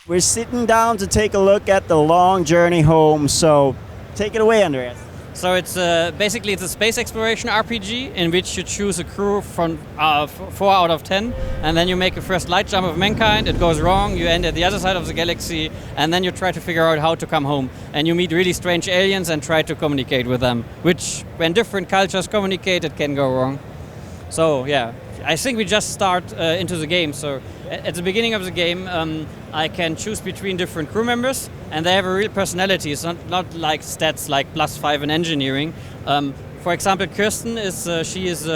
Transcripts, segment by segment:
We're sitting down to take a look at the long journey home, so take it away, Andreas. So it's basically it's a space exploration RPG in which you choose a crew from 4 out of 10, and then you make a first light jump of mankind. It goes wrong, you end at the other side of the galaxy, and then you try to figure out how to come home. And you meet really strange aliens and try to communicate with them, which when different cultures communicate, it can go wrong. So yeah, I think we just start into the game. So at the beginning of the game, I can choose between different crew members, and they have a real personality. It's not like stats like +5 in engineering. For example, Kirsten she is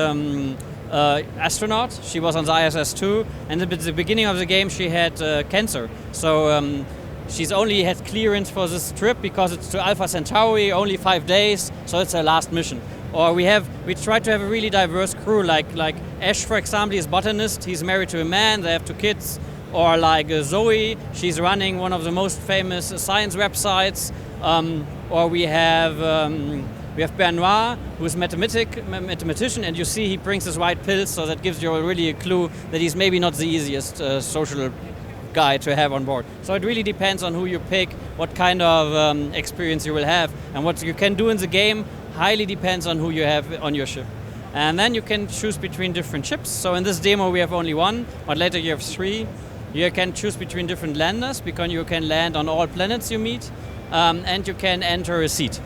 astronaut. She was on the ISS too, and at the beginning of the game she had cancer. So she's only had clearance for this trip because it's to Alpha Centauri, only 5 days. So it's her last mission. Or we try to have a really diverse crew, like Ash, for example, is botanist, he's married to a man, they have 2 kids. Or like Zoe, she's running one of the most famous science websites. Or we have Benoit, who's a mathematician, and you see he brings his white pills, so that gives you really a clue that he's maybe not the easiest social guy to have on board. So it really depends on who you pick, what kind of experience you will have, and what you can do in the game highly depends on who you have on your ship. And then you can choose between different ships. So in this demo we have only 1, but later you have 3. You can choose between different landers because you can land on all planets you meet, and you can enter a seat.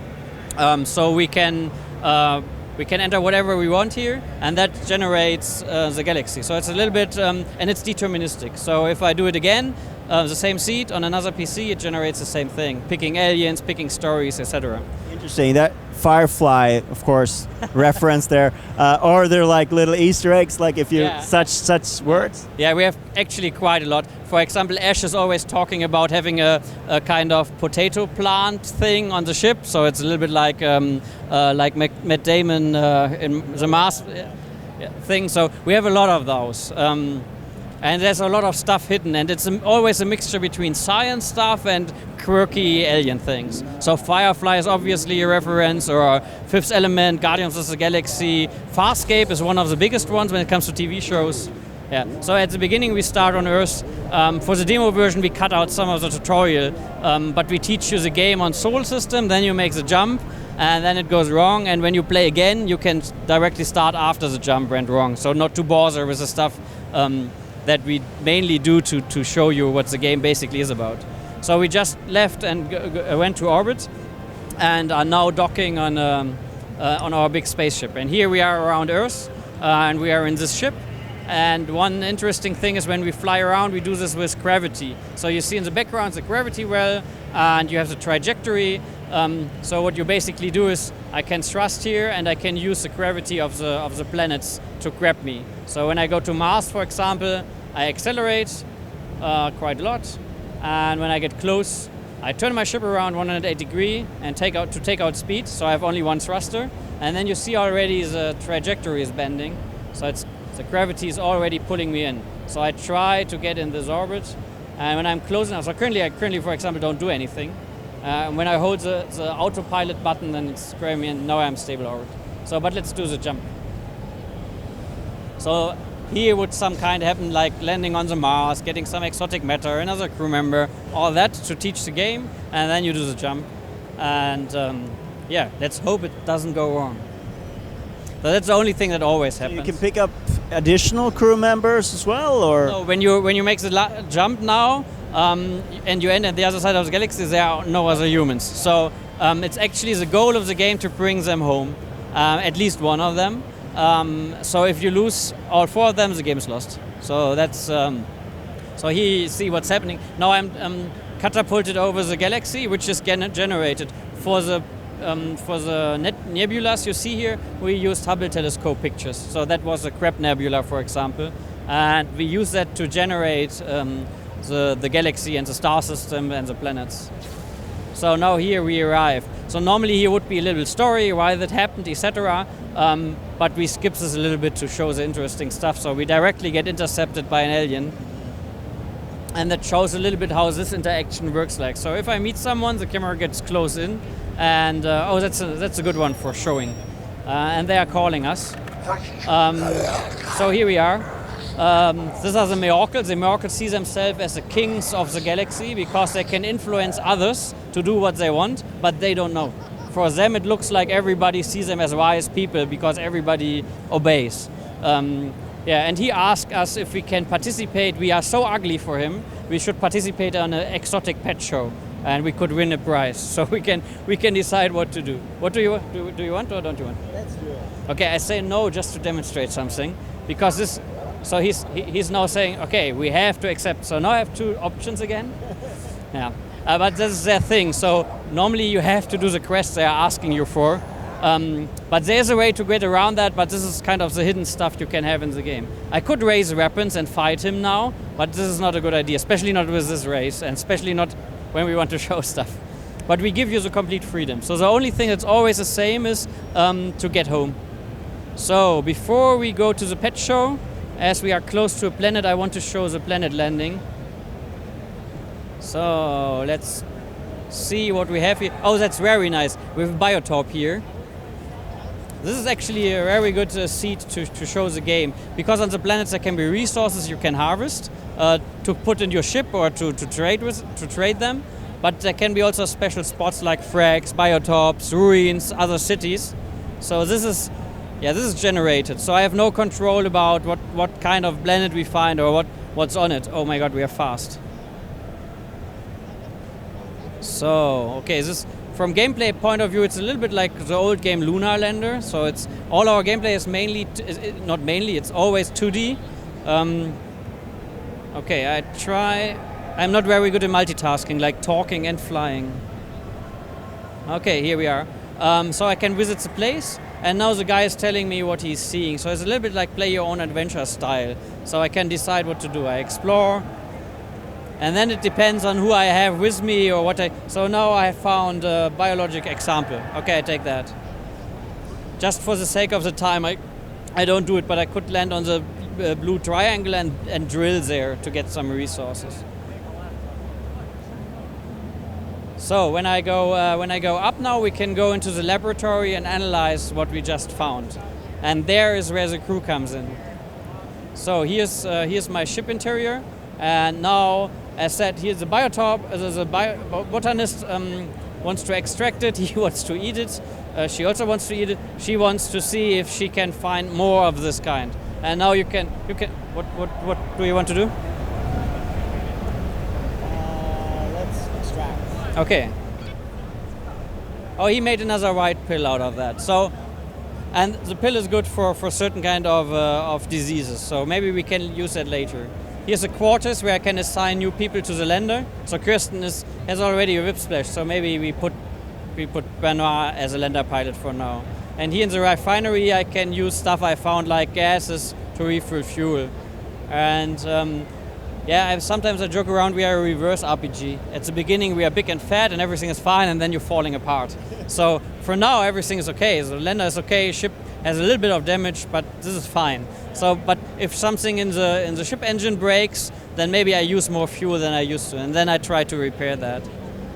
So we can enter whatever we want here, and that generates the galaxy. So it's a little bit, and it's deterministic. So if I do it again, the same seat on another PC, it generates the same thing, picking aliens, picking stories, etc. Interesting. That Firefly, of course, reference there. Or they're like little Easter eggs, like if you such words. Yeah, we have actually quite a lot. For example, Ash is always talking about having a kind of potato plant thing on the ship. So it's a little bit like Matt Damon in the Mars thing. So we have a lot of those. And there's a lot of stuff hidden, and it's always a mixture between science stuff and quirky alien things. So Firefly is obviously a reference, or Fifth Element, Guardians of the Galaxy. Farscape is one of the biggest ones when it comes to TV shows. Yeah. So at the beginning we start on Earth. For the demo version we cut out some of the tutorial, but we teach you the game on Sol system, then you make the jump, and then it goes wrong, and when you play again you can directly start after the jump went wrong. So not to bother with the stuff that we mainly do to show you what the game basically is about. So we just left and went to orbit, and are now docking on our big spaceship. And here we are around Earth, and we are in this ship. And one interesting thing is when we fly around, we do this with gravity. So you see in the background the gravity well, and you have the trajectory. So what you basically do is I can thrust here, and I can use the gravity of the planets to grab me. So when I go to Mars, for example, I accelerate quite a lot, and when I get close, I turn my ship around 180 degrees and take out speed. So I have only 1 thruster, and then you see already the trajectory is bending. So the gravity is already pulling me in. So I try to get in this orbit, and when I'm close enough, so currently, for example, don't do anything. When I hold the autopilot button, then it's grabbing me, and now I'm stable orbit. So, but let's do the jump. So here would some kind happen, like landing on the Mars, getting some exotic matter, another crew member, all that to teach the game, and then you do the jump. And let's hope it doesn't go wrong. So that's the only thing that always happens. So you can pick up additional crew members as well, or? No, when you make the jump now, and you end at the other side of the galaxy, there are no other humans. So it's actually the goal of the game to bring them home, at least one of them. So if you lose all 4 of them, the game is lost. So that's so here you see what's happening. Now I'm catapulted over the galaxy, which is generated for the nebulas you see here. We used Hubble telescope pictures. So that was a Crab nebula, for example, and we use that to generate the galaxy and the star system and the planets. So now here we arrive. So normally here would be a little story, why that happened, etc. But we skip this a little bit to show the interesting stuff. So we directly get intercepted by an alien. And that shows a little bit how this interaction works like. So if I meet someone, the camera gets close in. And that's a good one for showing. And they are calling us. So here we are. These are the Meorcals. The Meorcals see themselves as the kings of the galaxy because they can influence others to do what they want, but they don't know. For them, it looks like everybody sees them as wise people because everybody obeys. And he asked us if we can participate. We are so ugly for him. We should participate on an exotic pet show, and we could win a prize. So we can decide what to do. What do you want? Do you want or don't you want? Let's do it. Okay, I say no just to demonstrate something, because this. So he's now saying, okay, we have to accept. So now I have two options again. Yeah, but this is their thing. So normally you have to do the quest they are asking you for. But there's a way to get around that, but this is kind of the hidden stuff you can have in the game. I could raise weapons and fight him now, but this is not a good idea, especially not with this race, and especially not when we want to show stuff. But we give you the complete freedom. So the only thing that's always the same is to get home. So before we go to the pet show, as we are close to a planet, I want to show the planet landing. So let's see what we have here. Oh, that's very nice. We have a biotop here. This is actually a very good seed to show the game, because on the planets there can be resources you can harvest to put in your ship or to trade them. But there can be also special spots like frags, biotops, ruins, other cities. So this is generated. So I have no control about what kind of planet we find or what's on it. Oh my god, we are fast. So, okay, this from gameplay point of view, it's a little bit like the old game Lunar Lander. So it's all our gameplay is it's always 2D. Okay, I'm not very good at multitasking, like talking and flying. Okay, here we are. So I can visit the place, and now the guy is telling me what he's seeing. So it's a little bit like play your own adventure style. So I can decide what to do. I explore. And then it depends on who I have with me or what So now I have found a biologic example. Okay, I take that. Just for the sake of the time, I don't do it, but I could land on the blue triangle and drill there to get some resources. So when I go up now, we can go into the laboratory and analyze what we just found. And there is where the crew comes in. So here's my ship interior. And now, as said, here's the biotop. The botanist wants to extract it. He wants to eat it. She also wants to eat it. She wants to see if she can find more of this kind. And now you can. What do you want to do? Let's extract. Okay. Oh, he made another white pill out of that. So, and the pill is good for certain kind of diseases. So maybe we can use that later. Here's a quarters where I can assign new people to the lander. So Kirsten has already a whip splash, so maybe we put Benoit as a lander pilot for now. And here in the refinery I can use stuff I found like gases to refill fuel. And sometimes I joke around we are a reverse RPG. At the beginning we are big and fat and everything is fine, and then you're falling apart. So for now everything is okay. So the lander is okay, ship has a little bit of damage, but this is fine. So, but if something in the ship engine breaks, then maybe I use more fuel than I used to, and then I try to repair that.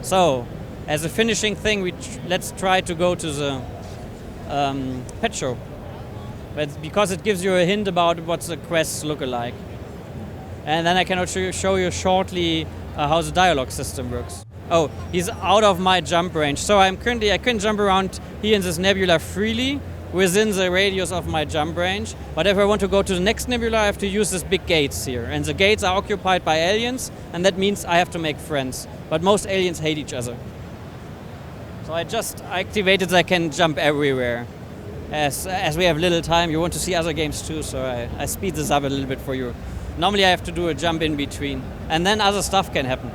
So, as a finishing thing, let's try to go to the pet show, because it gives you a hint about what the quests look like. And then I can also show you shortly how the dialogue system works. Oh, he's out of my jump range. So I can jump around here in this nebula freely, within the radius of my jump range. But if I want to go to the next nebula, I have to use these big gates here. And the gates are occupied by aliens, and that means I have to make friends. But most aliens hate each other. So I just activated that I can jump everywhere. As we have little time, you want to see other games too, so I speed this up a little bit for you. Normally I have to do a jump in between, and then other stuff can happen.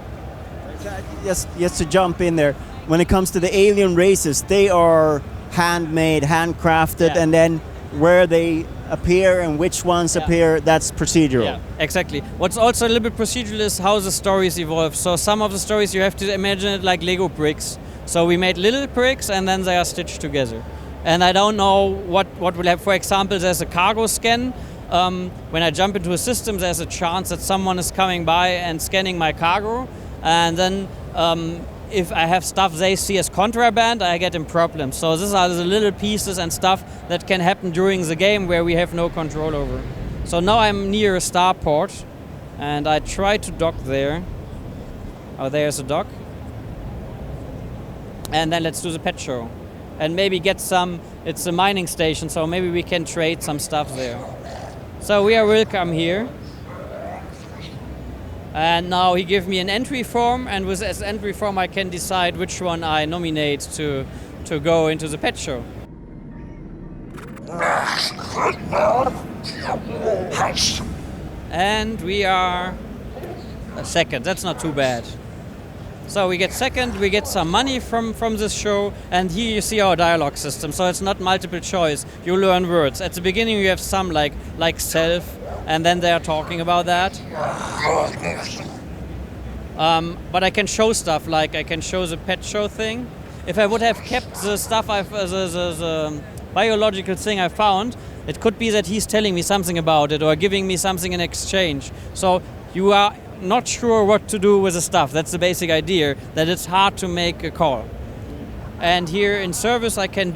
Just to jump in there, when it comes to the alien races, they are handmade, handcrafted, and then where they appear and which ones appear, that's procedural. Yeah, exactly. What's also a little bit procedural is how the stories evolve. So some of the stories you have to imagine it like Lego bricks. So we made little bricks and then they are stitched together. And I don't know what will happen. For example, there's a cargo scan. When I jump into a system, there's a chance that someone is coming by and scanning my cargo. And then if I have stuff they see as contraband, I get in problems. So these are the little pieces and stuff that can happen during the game where we have no control over. So now I'm near a starport, and I try to dock there. Oh, there's a dock. And then let's do the pet show. And maybe get some, it's a mining station, so maybe we can trade some stuff there. So we are welcome here. And now he gave me an entry form, and with this entry form I can decide which one I nominate to go into the pet show. And we are a second, that's not too bad. So we get second, we get some money from this show, and here you see our dialogue system. So it's not multiple choice, you learn words. At the beginning you have some like self, and then they are talking about that. But I can show stuff, like I can show the pet show thing. If I would have kept the stuff, the biological thing I found, it could be that he's telling me something about it or giving me something in exchange. So you are not sure what to do with the stuff. That's the basic idea, that it's hard to make a call. And here in service I can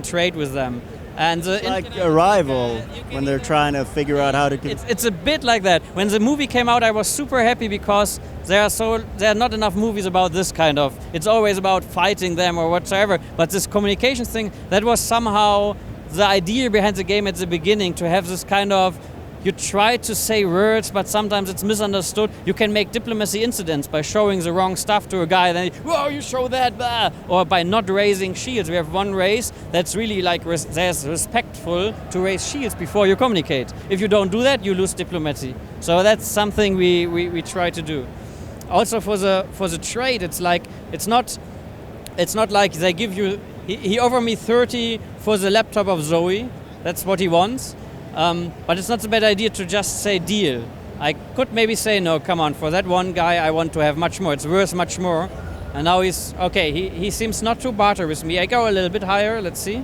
trade with them. And it's like Arrival, when they're trying to figure out how to... It's a bit like that. When the movie came out, I was super happy because there are not enough movies about this kind of... It's always about fighting them or whatsoever. But this communications thing, that was somehow the idea behind the game at the beginning, to have this kind of... You try to say words, but sometimes it's misunderstood. You can make diplomacy incidents by showing the wrong stuff to a guy, then whoa, you show that, blah. Or by not raising shields. We have one race that's really like there's respectful to raise shields before you communicate. If you don't do that, you lose diplomacy. So that's something we try to do. Also for the trade, it's not like they give you. He offered me 30 for the laptop of Zoe. That's what he wants. But it's not a bad idea to just say deal. I could maybe say, no, come on, for that one guy I want to have much more. It's worth much more. And now he's, okay, he seems not to barter with me. I go a little bit higher, let's see.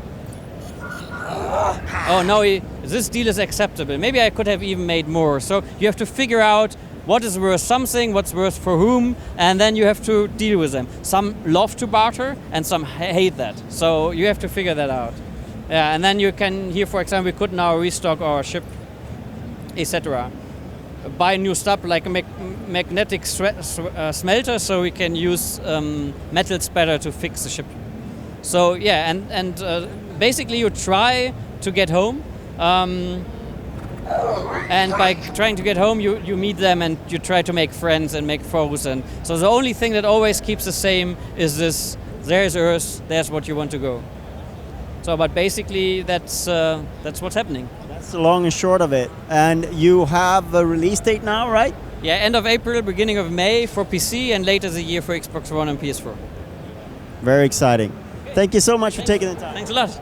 Oh, no, this deal is acceptable. Maybe I could have even made more. So you have to figure out what is worth something, what's worth for whom, and then you have to deal with them. Some love to barter, and some hate that. So you have to figure that out. Yeah, and then you can, here for example, we could now restock our ship, etc. Buy new stuff like a magnetic smelter, so we can use metals better to fix the ship. So yeah, and basically you try to get home, and by trying to get home you meet them and you try to make friends and make foes. And so the only thing that always keeps the same is this: there's Earth, there's what you want to go. So, but basically that's what's happening. That's the long and short of it. And you have a release date now, right? Yeah, end of April, beginning of May for PC, and later the year for Xbox One and PS4. Very exciting. Thank you so much for taking the time. Thanks a lot.